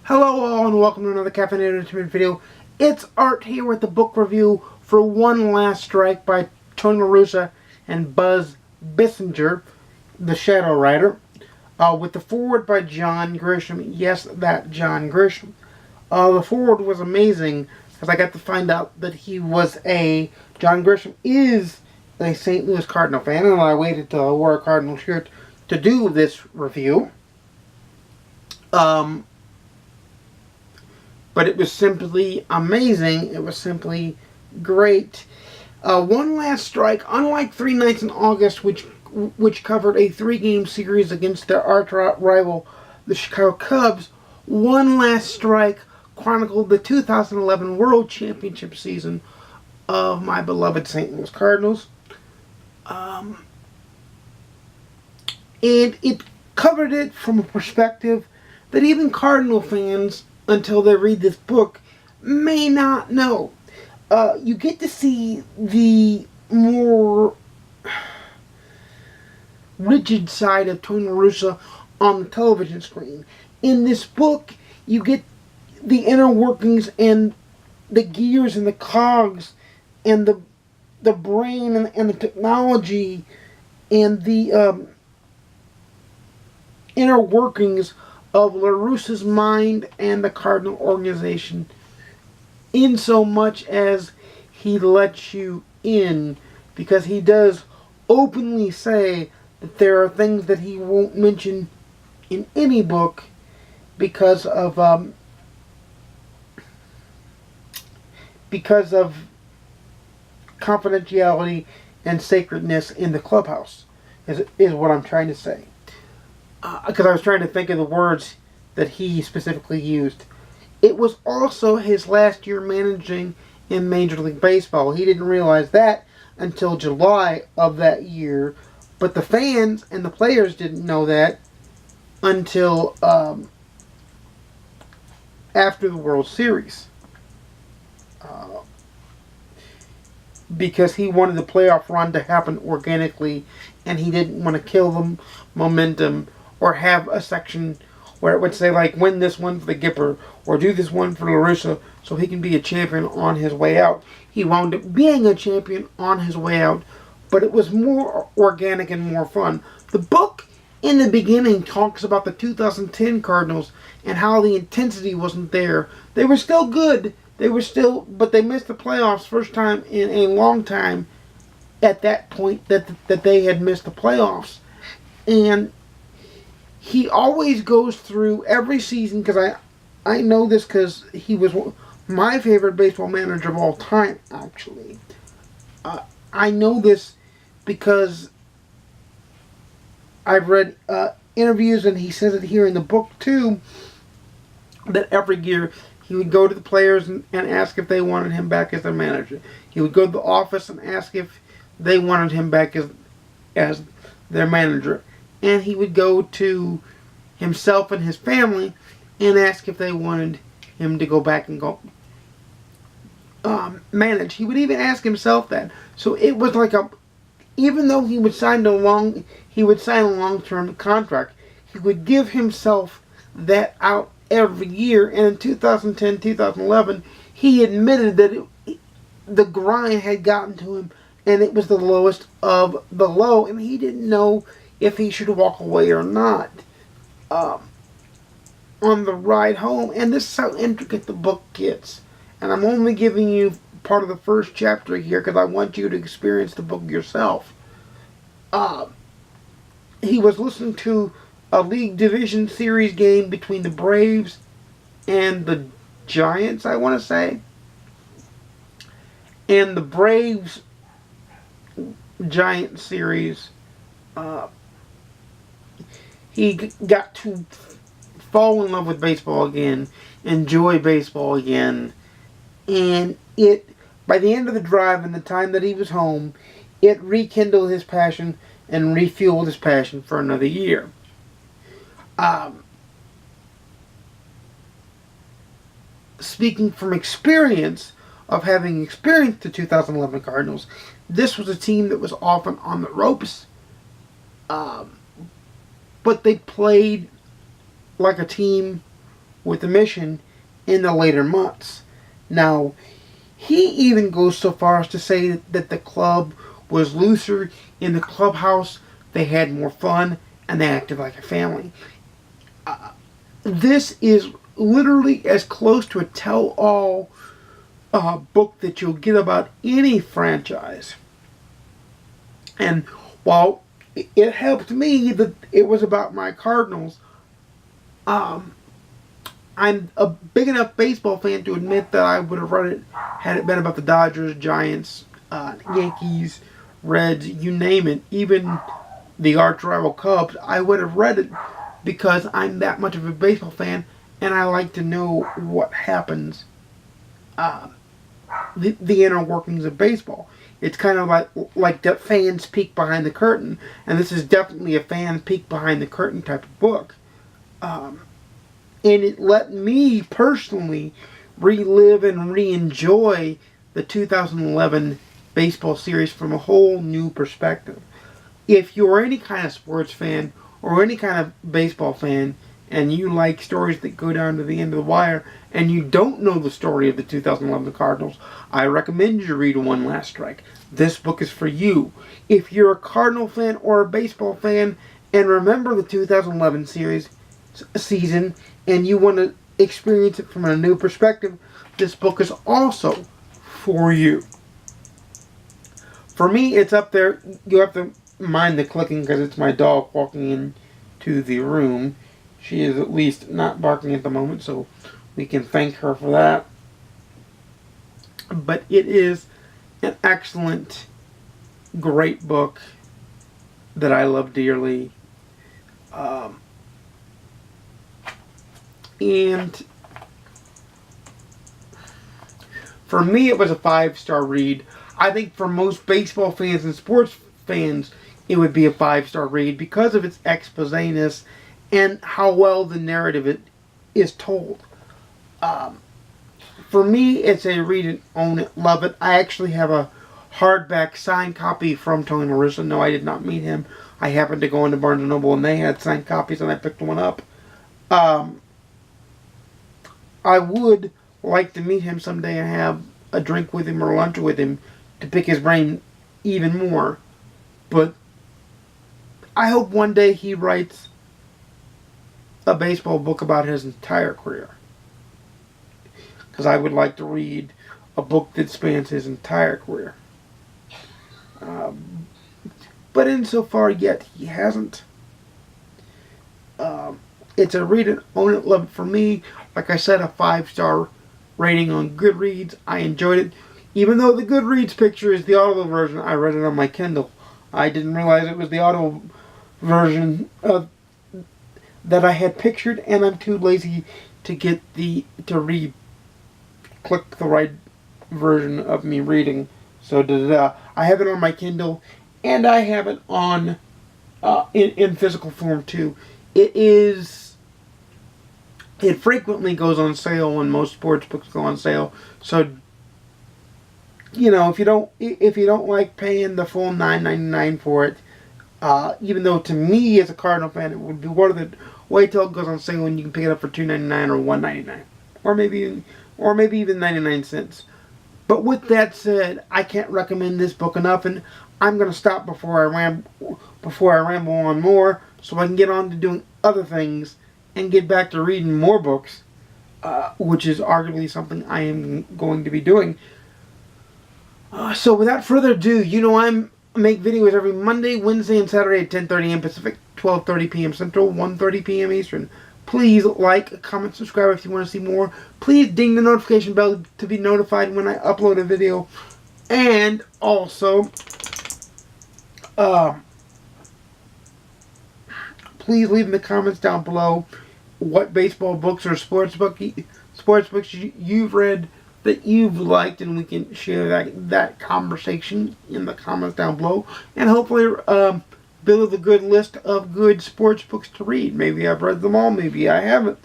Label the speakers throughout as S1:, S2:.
S1: Hello all and welcome to another Caffeinated Entertainment video. It's Art here with the book review for One Last Strike by Tony La Russa and Buzz Bissinger, the Shadow Writer, with the foreword by John Grisham. Yes, that John Grisham. The foreword was amazing because I got to find out that John Grisham is a St. Louis Cardinal fan, and I waited till I wore a Cardinal shirt to do this review. But it was simply amazing. It was simply great. One Last Strike, unlike Three Nights in August, which covered a 3-game series against their arch rival, the Chicago Cubs, One Last Strike chronicled the 2011 World Championship season of my beloved St. Louis Cardinals. And it covered it from a perspective that even Cardinal fans, until they read this book, may not know. You get to see the more rigid side of Tony La Russa on the television screen. In this book, you get the inner workings and the gears and the cogs and the brain and the technology and the inner workings of La Russa's mind and the Cardinal organization, in so much as he lets you in, because he does openly say that there are things that he won't mention in any book because of confidentiality and sacredness in the clubhouse, is what I'm trying to say. Because I was trying to think of the words that he specifically used. It was also his last year managing in Major League Baseball. He didn't realize that until July of that year, but the fans and the players didn't know that until after the World Series. Because he wanted the playoff run to happen organically, and he didn't want to kill the momentum or have a section where it would say, like, win this one for the Gipper, or do this one for La Russa, so he can be a champion on his way out. He wound up being a champion on his way out, but it was more organic and more fun. The book, in the beginning, talks about the 2010 Cardinals and how the intensity wasn't there. They were still good. But they missed the playoffs first time in a long time at that point that they had missed the playoffs. And he always goes through every season, because I know this because he was my favorite baseball manager of all time, actually. I know this because I've read interviews, and he says it here in the book too, that every year he would go to the players and ask if they wanted him back as their manager. He would go to the office and ask if they wanted him back as their manager. And he would go to himself and his family and ask if they wanted him to go back and go manage. He would even ask himself that. So it was like even though he would sign a long-term contract, he would give himself that out every year. And in 2010, 2011, he admitted that the grind had gotten to him, and it was the lowest of the low, and he didn't know if he should walk away or not on the ride home. And this is how intricate the book gets. And I'm only giving you part of the first chapter here because I want you to experience the book yourself. He was listening to a League Division Series game between the Braves and the Giants, I want to say. And the Braves-Giants series, he got to fall in love with baseball again, enjoy baseball again, and by the end of the drive and the time that he was home, it rekindled his passion and refueled his passion for another year. Speaking from experience of having experienced the 2011 Cardinals, this was a team that was often on the ropes, but they played like a team with the mission in the later months. Now, he even goes so far as to say that the club was looser in the clubhouse, they had more fun, and they acted like a family. This is literally as close to a tell-all book that you'll get about any franchise. And while it helped me that it was about my Cardinals, I'm a big enough baseball fan to admit that I would have read it had it been about the Dodgers, Giants, Yankees, Reds, you name it, even the arch rival Cubs. I would have read it because I'm that much of a baseball fan, and I like to know what happens, the inner workings of baseball. It's kind of like the fans peek behind the curtain, and this is definitely a fan peek behind the curtain type of book. And it let me personally relive and re-enjoy the 2011 baseball series from a whole new perspective. If you're any kind of sports fan or any kind of baseball fan and you like stories that go down to the end of the wire and you don't know the story of the 2011 Cardinals, I recommend you read One Last Strike. This book is for you. If you're a Cardinal fan or a baseball fan and remember the 2011 season and you want to experience it from a new perspective, this book is also for you. For me, it's up there. You have to mind the clicking because it's my dog walking into the room. She is at least not barking at the moment, so we can thank her for that. But it is an excellent, great book that I love dearly. And for me, it was a 5-star read. I think for most baseball fans and sports fans, it would be a 5-star read because of its expose-ness and how well the narrative is told. For me, it's a read it, own it, love it. I actually have a hardback signed copy from Tony La Russa. No, I did not meet him. I happened to go into Barnes & Noble and they had signed copies and I picked one up. I would like to meet him someday and have a drink with him or lunch with him to pick his brain even more. But I hope one day he writes a baseball book about his entire career. Because I would like to read a book that spans his entire career. But insofar yet he hasn't. It's a read it, own it, love it for me. Like I said, a 5-star rating on GoodReads. I enjoyed it. Even though the GoodReads picture is the audible version, I read it on my Kindle. I didn't realize it was the audio version that I had pictured, and I'm too lazy to get click the right version of me reading. So I have it on my Kindle, and I have it on in physical form too. It frequently goes on sale when most sports books go on sale. So, you know, if you don't like paying the full $9.99 for it, even though to me as a Cardinal fan it would be worth it, wait till it goes on sale and you can pick it up for $2.99 or $1.99, or maybe even 99 cents. But with that said, I can't recommend this book enough, and I'm going to stop before I ramble on more, so I can get on to doing other things and get back to reading more books, which is arguably something I am going to be doing. So without further ado, you know I make videos every Monday, Wednesday, and Saturday at 10:30 a.m. Pacific, 12:30 p.m. Central, 1:30 p.m. Eastern. Please like, comment, subscribe if you want to see more. Please ding the notification bell to be notified when I upload a video. And also, please leave in the comments down below what baseball books or sports books you've read that you've liked, and we can share that conversation in the comments down below, and hopefully build a good list of good sports books to read. Maybe I've read them all, maybe I haven't,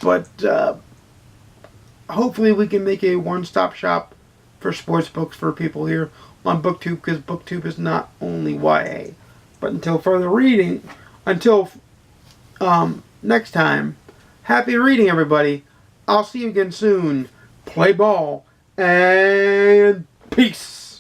S1: but hopefully we can make a one-stop shop for sports books for people here on BookTube, because BookTube is not only YA. But until further reading, until next time, Happy reading, everybody. I'll see you again soon. Play ball and peace.